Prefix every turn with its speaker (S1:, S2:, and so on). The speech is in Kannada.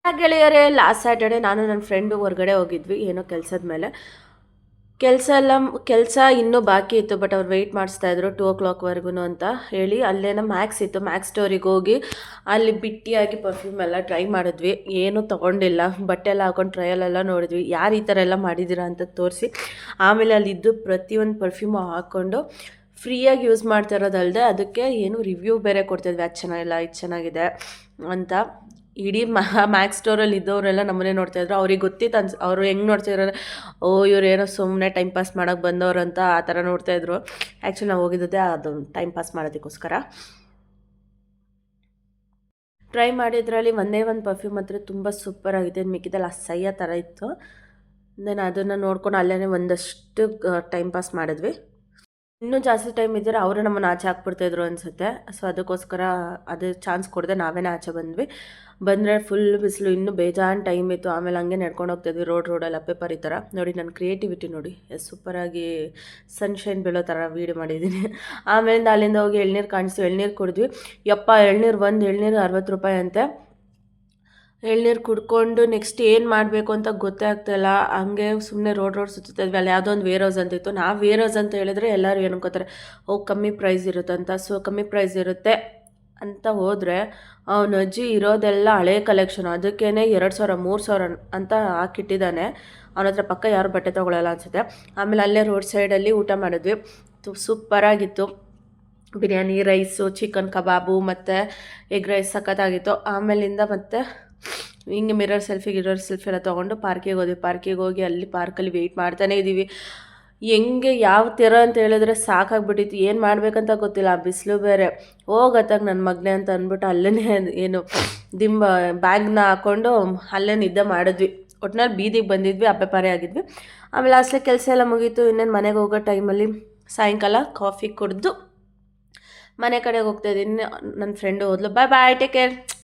S1: ಗೆಳೆಯರೇ, ಲಾಸ್ಟ್ ಸ್ಯಾಟರ್ಡೆ ನಾನು ನನ್ನ ಫ್ರೆಂಡು ಹೊರಗಡೆ ಹೋಗಿದ್ವಿ ಏನೋ ಕೆಲಸದ ಮೇಲೆ. ಕೆಲಸ ಇನ್ನೂ ಬಾಕಿ ಇತ್ತು, ಬಟ್ ಅವ್ರು ವೆಯ್ಟ್ ಮಾಡಿಸ್ತಾಯಿದ್ರು 2 o'clockವರೆಗೂ ಅಂತ ಹೇಳಿ. ಅಲ್ಲೇನೋ ಮ್ಯಾಕ್ಸ್ ಇತ್ತು, ಮ್ಯಾಕ್ಸ್ ಸ್ಟೋರಿಗೆ ಹೋಗಿ ಅಲ್ಲಿ ಬಿಟ್ಟಿಯಾಗಿ ಪರ್ಫ್ಯೂಮ್ ಎಲ್ಲ ಟ್ರೈ ಮಾಡಿದ್ವಿ. ಏನೂ ತೊಗೊಂಡಿಲ್ಲ, ಬಟ್ಟೆ ಎಲ್ಲ ಹಾಕೊಂಡು ಟ್ರಯಲೆಲ್ಲ ನೋಡಿದ್ವಿ, ಯಾರು ಈ ಥರ ಎಲ್ಲ ಮಾಡಿದ್ದೀರಾ ಅಂತ ತೋರಿಸಿ. ಆಮೇಲೆ ಅಲ್ಲಿದ್ದು ಪ್ರತಿಯೊಂದು ಪರ್ಫ್ಯೂಮು ಹಾಕ್ಕೊಂಡು ಫ್ರೀಯಾಗಿ ಯೂಸ್ ಮಾಡ್ತಾ ಇರೋದಲ್ಲದೆ ಅದಕ್ಕೆ ಏನು ರಿವ್ಯೂ ಬೇರೆ ಕೊಡ್ತಿದ್ವಿ, ಅದು ಚೆನ್ನಾಗಿಲ್ಲ, ಇದು ಚೆನ್ನಾಗಿದೆ ಅಂತ. ಇಡೀ ಮ್ಯಾಕ್ಸ್ ಸ್ಟೋರಲ್ಲಿ ಇದ್ದವರೆಲ್ಲ ನಮ್ಮನ್ನೇ ನೋಡ್ತಾಯಿದ್ರು. ಅವ್ರಿಗೆ ಗೊತ್ತಿತ್ತು ಅವರು ಹೆಂಗೆ ನೋಡ್ತಿದ್ರು, ಓ ಇವ್ರು ಏನೋ ಸುಮ್ಮನೆ ಟೈಮ್ ಪಾಸ್ ಮಾಡೋಕ್ಕೆ ಬಂದವರು ಅಂತ ಆ ಥರ ನೋಡ್ತಾಯಿದ್ರು. ಆ್ಯಕ್ಚುಲಿ ನಾವು ಹೋಗಿದ್ದೆ ಅದು ಟೈಮ್ ಪಾಸ್ ಮಾಡೋದಕ್ಕೋಸ್ಕರ. ಟ್ರೈ ಮಾಡಿದ್ರಲ್ಲಿ ಒಂದೇ ಒಂದು ಪರ್ಫ್ಯೂಮ್ ಮಾತ್ರ ತುಂಬ ಸೂಪರಾಗಿದೆ, ಮಿಕ್ಕಿದಲ್ಲಿ ಅಸಹ್ಯ ಥರ ಇತ್ತು. ದೆನ್ ಅದನ್ನು ನೋಡ್ಕೊಂಡು ಅಲ್ಲೇ ಒಂದಷ್ಟು ಟೈಮ್ ಪಾಸ್ ಮಾಡಿದ್ವಿ. ಇನ್ನೂ ಜಾಸ್ತಿ ಟೈಮ್ ಇದ್ದರೆ ಅವರು ನಮ್ಮನ್ನು ಆಚೆ ಹಾಕ್ಬಿಡ್ತಾಯಿದ್ರು ಅನಿಸುತ್ತೆ. ಸೊ ಅದಕ್ಕೋಸ್ಕರ ಅದು ಚಾನ್ಸ್ ಕೊಡದೆ ನಾವೇ ಆಚೆ ಬಂದ್ವಿ. ಬಂದರೆ ಫುಲ್ ಬಿಸಿಲು, ಇನ್ನೂ ಬೇಜಾನ್ ಟೈಮ್ ಇತ್ತು. ಆಮೇಲೆ ಹಂಗೆ ನಡ್ಕೊಂಡು ಹೋಗ್ತಾಯಿದ್ವಿ ರೋಡಲ್ಲಿ ಪೇಪರ್ ಈ ಥರ. ನೋಡಿ ನನ್ನ ಕ್ರಿಯೇಟಿವಿಟಿ ನೋಡಿ, ಎಷ್ಟು ಸೂಪರಾಗಿ ಸನ್ಶೈನ್ ಬೀಳೋ ಥರ ವೀಡಿಯೋ ಮಾಡಿದ್ದೀನಿ. ಆಮೇಲಿಂದ ಅಲ್ಲಿಂದ ಹೋಗಿ ಎಳ್ನೀರು ಕಾಣಿಸ್ತು, ಎಳ್ನೀರು ಕುಡಿದ್ವಿ. ಯಪ್ಪ, ಎಳ್ನೀರು ಎಳ್ನೀರು 60 ರೂಪಾಯಿ ಅಂತೆ. ಎಳ್ನೀರು ಕುಡ್ಕೊಂಡು ನೆಕ್ಸ್ಟ್ ಏನು ಮಾಡಬೇಕು ಅಂತ ಗೊತ್ತೇ ಆಗ್ತಾಯಿಲ್ಲ. ಹಂಗೆ ಸುಮ್ಮನೆ ರೋಡ್ ಸುತ್ತಿದ್ವಿ. ಅಲ್ಲಿ ಯಾವುದೋ ಒಂದು ವೇರ್ ಹೌಸ್ ಅಂತ ಇತ್ತು. ನಾವು ವೇರ್ ಹೌಸ್ ಅಂತ ಹೇಳಿದ್ರೆ ಎಲ್ಲರೂ ಏನು ಅನ್ಕೋತಾರೆ, ಕಮ್ಮಿ ಪ್ರೈಸ್ ಇರುತ್ತಂತ. ಸೊ ಕಮ್ಮಿ ಪ್ರೈಸ್ ಇರುತ್ತೆ ಅಂತ ಹೋದರೆ ಅವನ ಅಜ್ಜಿ ಇರೋದೆಲ್ಲ ಹಳೆ ಕಲೆಕ್ಷನ್, ಅದಕ್ಕೇ 2,000 3,000 ಅಂತ ಹಾಕಿಟ್ಟಿದ್ದಾನೆ. ಅವನ ಹತ್ರ ಪಕ್ಕ ಯಾರು ಬಟ್ಟೆ ತೊಗೊಳ್ಳಲ್ಲ ಅನಿಸುತ್ತೆ. ಆಮೇಲೆ ಅಲ್ಲೇ ರೋಡ್ ಸೈಡಲ್ಲಿ ಊಟ ಮಾಡಿದ್ವಿ, ಸೂಪರಾಗಿತ್ತು. ಬಿರಿಯಾನಿ, ರೈಸು, ಚಿಕನ್ ಕಬಾಬು ಮತ್ತು ಎಗ್ ರೈಸ್ ಸಖತ್ತಾಗಿತ್ತು. ಆಮೇಲಿಂದ ಮತ್ತೆ ಹಿಂಗೆ ಮಿರರ್ ಸೆಲ್ಫಿ ಎಲ್ಲ ತೊಗೊಂಡು ಪಾರ್ಕಿಗೆ ಹೋದ್ವಿ. ಪಾರ್ಕಿಗೆ ಹೋಗಿ ಅಲ್ಲಿ ಪಾರ್ಕಲ್ಲಿ ವೆಯ್ಟ್ ಮಾಡ್ತಾನೇ ಇದ್ದೀವಿ. ಹೆಂಗೆ ಯಾವ ಥರ ಅಂತ ಹೇಳಿದ್ರೆ ಸಾಕಾಗ್ಬಿಟ್ಟಿತ್ತು, ಏನು ಮಾಡಬೇಕಂತ ಗೊತ್ತಿಲ್ಲ. ಆ ಬಿಸಿಲು ಬೇರೆ. ಹೋಗತ್ತಾಗ ನನ್ನ ಮಗನೇ ಅಂತ ಅಂದ್ಬಿಟ್ಟು ಅಲ್ಲೇ ಏನು ಬ್ಯಾಗ್ನ ಹಾಕ್ಕೊಂಡು ಅಲ್ಲೇ ನಿದ್ದೆ ಮಾಡಿದ್ವಿ. ಒಟ್ಟಿನಲ್ಲಿ ಬೀದಿಗೆ ಬಂದಿದ್ವಿ, ಅಪ್ಪೆಪಾರೆ ಆಗಿದ್ವಿ. ಆಮೇಲೆ ಅಷ್ಟೇ ಕೆಲಸ ಎಲ್ಲ ಮುಗೀತು. ಇನ್ನೇನು ಮನೆಗೆ ಹೋಗೋ ಟೈಮಲ್ಲಿ ಸಾಯಂಕಾಲ ಕಾಫಿ ಕುಡಿದು ಮನೆ ಕಡೆಗೆ ಹೋಗ್ತಾಯಿದ್ದೀನಿ. ನನ್ನ ಫ್ರೆಂಡು ಹೋದ್ಲು. Bye take care.